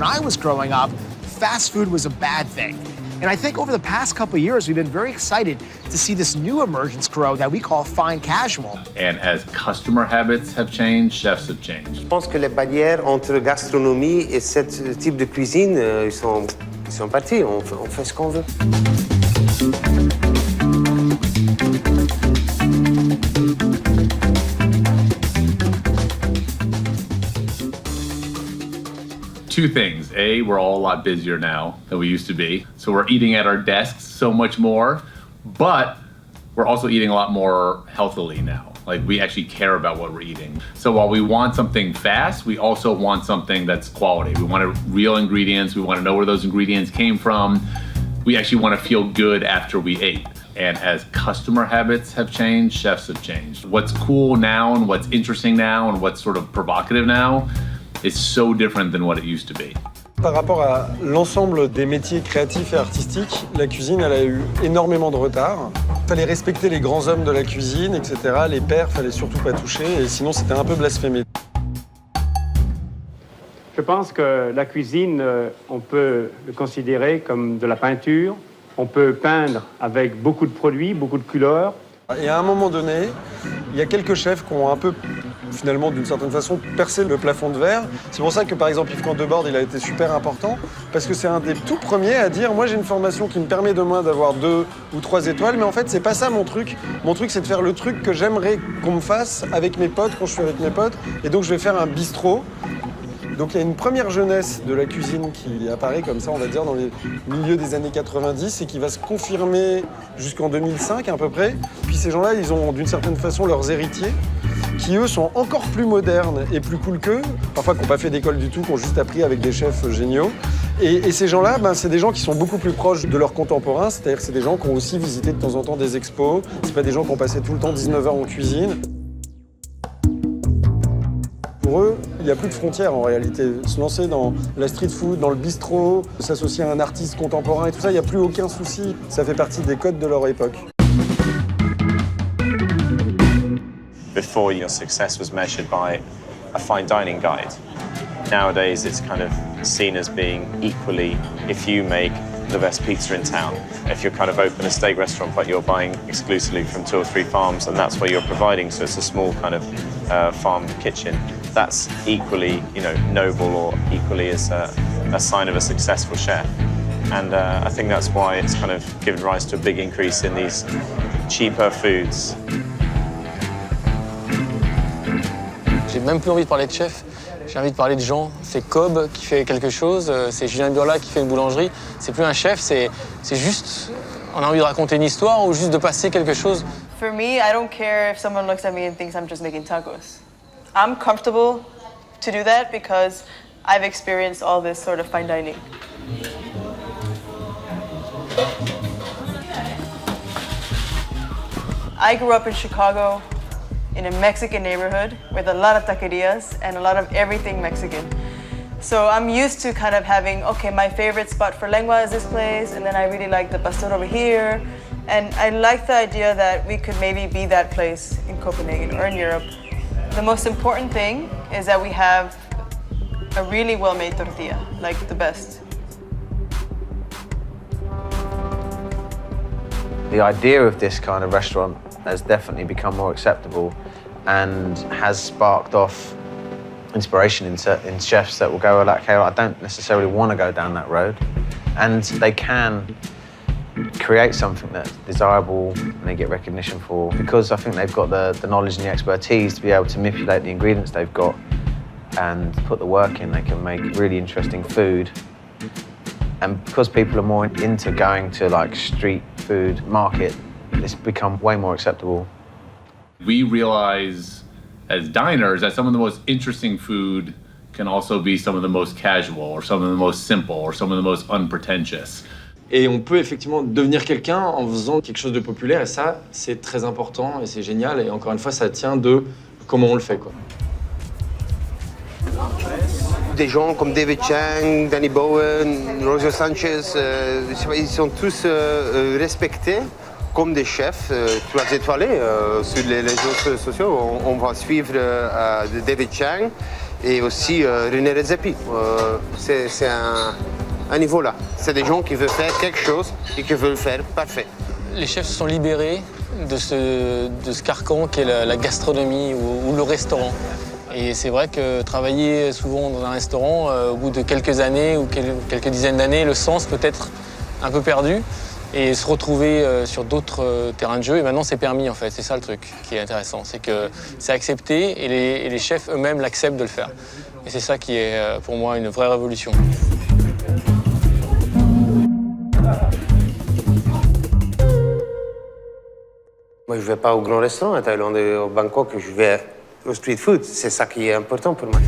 when I was growing up, fast food was a bad thing. And I think over the past couple of years, we've been very excited to see this new emergence grow that we call fine casual. And as customer habits have changed, chefs have changed. Je pense que les barrières entre gastronomie et ce type de cuisine, ils sont partis. On fait ce qu'on veut. Two things. A, we're all a lot busier now than we used to be. So we're eating at our desks so much more, but we're also eating a lot more healthily now. Like we actually care about what we're eating. So while we want something fast, we also want something that's quality. We want real ingredients. We want to know where those ingredients came from. We actually want to feel good after we ate. And as customer habits have changed, chefs have changed. What's cool now and what's interesting now and what's sort of provocative now is so different than what it used to be. Par rapport à l'ensemble des métiers créatifs et artistiques, la cuisine, elle a eu énormément de retard. Il fallait respecter les grands hommes de la cuisine, etc. Les pères, il fallait surtout pas toucher, et sinon c'était un peu blasphémé. Je pense que la cuisine, on peut le considérer comme de la peinture. On peut peindre avec beaucoup de produits, beaucoup de couleurs. Et à un moment donné, il y a quelques chefs qui ont un peu, finalement, d'une certaine façon, percé le plafond de verre. C'est pour ça que, par exemple, Yves Cantebord, il a été super important, parce que c'est un des tout premiers à dire « Moi, j'ai une formation qui me permet de moi d'avoir 2 ou 3 étoiles, mais en fait, c'est pas ça mon truc. Mon truc, c'est de faire le truc que j'aimerais qu'on me fasse avec mes potes, quand je suis avec mes potes. Et donc, je vais faire un bistrot. » Donc il y a une première jeunesse de la cuisine qui apparaît comme ça, on va dire, dans les milieux des années 90 et qui va se confirmer jusqu'en 2005 à peu près. Puis ces gens-là, ils ont d'une certaine façon leurs héritiers qui, eux, sont encore plus modernes et plus cool qu'eux, parfois qui n'ont pas fait d'école du tout, qui ont juste appris avec des chefs géniaux. Et ces gens-là, c'est des gens qui sont beaucoup plus proches de leurs contemporains, c'est-à-dire que c'est des gens qui ont aussi visité de temps en temps des expos, c'est pas des gens qui ont passé tout le temps 19 heures en cuisine. Pour eux, il n'y a plus de frontières en réalité. Se lancer dans la street food, dans le bistrot, s'associer à un artiste contemporain et tout ça, il n'y a plus aucun souci. Ça fait partie des codes de leur époque. Before, your success was measured by a fine dining guide. Nowadays, it's kind of seen as being equally, if you make the best pizza in town, if you're kind of open a steak restaurant but you're buying exclusively from 2 or 3 farms and that's what you're providing, so it's a small kind of farm kitchen, that's equally, noble or equally as a sign of a successful chef. And I think that's why it's kind of given rise to a big increase in these cheaper foods. J'ai même plus envie de parler de chef, j'ai envie de parler de gens. C'est Cobb qui fait quelque chose, c'est Julien Burla qui fait une boulangerie. C'est plus un chef, c'est juste, on a envie de raconter une histoire ou juste de passer quelque chose. For me, I don't care if someone looks at me and thinks I'm just making tacos. I'm comfortable to do that because I've experienced all this sort of fine dining. I grew up in Chicago in a Mexican neighborhood with a lot of taquerias and a lot of everything Mexican. So I'm used to kind of having, okay, my favorite spot for lengua is this place, and then I really like the pastor over here. And I like the idea that we could maybe be that place in Copenhagen or in Europe. The most important thing is that we have a really well-made tortilla, like the best. The idea of this kind of restaurant has definitely become more acceptable and has sparked off inspiration in chefs that will go, okay, I don't necessarily want to go down that road. And they can create something that's desirable and they get recognition for, because I think they've got the knowledge and the expertise to be able to manipulate the ingredients they've got and put the work in. They can make really interesting food. And because people are more into going to like street food market, it's become way more acceptable. We realize as diners that some of the most interesting food can also be some of the most casual or some of the most simple or some of the most unpretentious. Et on peut effectivement devenir quelqu'un en faisant quelque chose de populaire, et ça, c'est très important et c'est génial. Et encore une fois, ça tient de comment on le fait, quoi. Des gens comme David Chang, Danny Bowen, Roger Sanchez, ils sont tous respectés comme des chefs 3 étoilés sur les réseaux sociaux. On va suivre David Chang. et aussi René Redzepi. C'est un niveau là. C'est des gens qui veulent faire quelque chose et qui veulent faire parfait. Les chefs se sont libérés de ce carcan qu'est la gastronomie ou le restaurant. Et c'est vrai que travailler souvent dans un restaurant, au bout de quelques années ou quelques dizaines d'années, le sens peut être un peu perdu. Et se retrouver sur d'autres terrains de jeu, et maintenant c'est permis en fait, c'est ça le truc qui est intéressant, c'est que c'est accepté et les chefs eux-mêmes l'acceptent de le faire. Et c'est ça qui est pour moi une vraie révolution. Moi, je ne vais pas au grand restaurant en Thaïlande, au Bangkok, je vais au street food. C'est ça qui est important pour moi.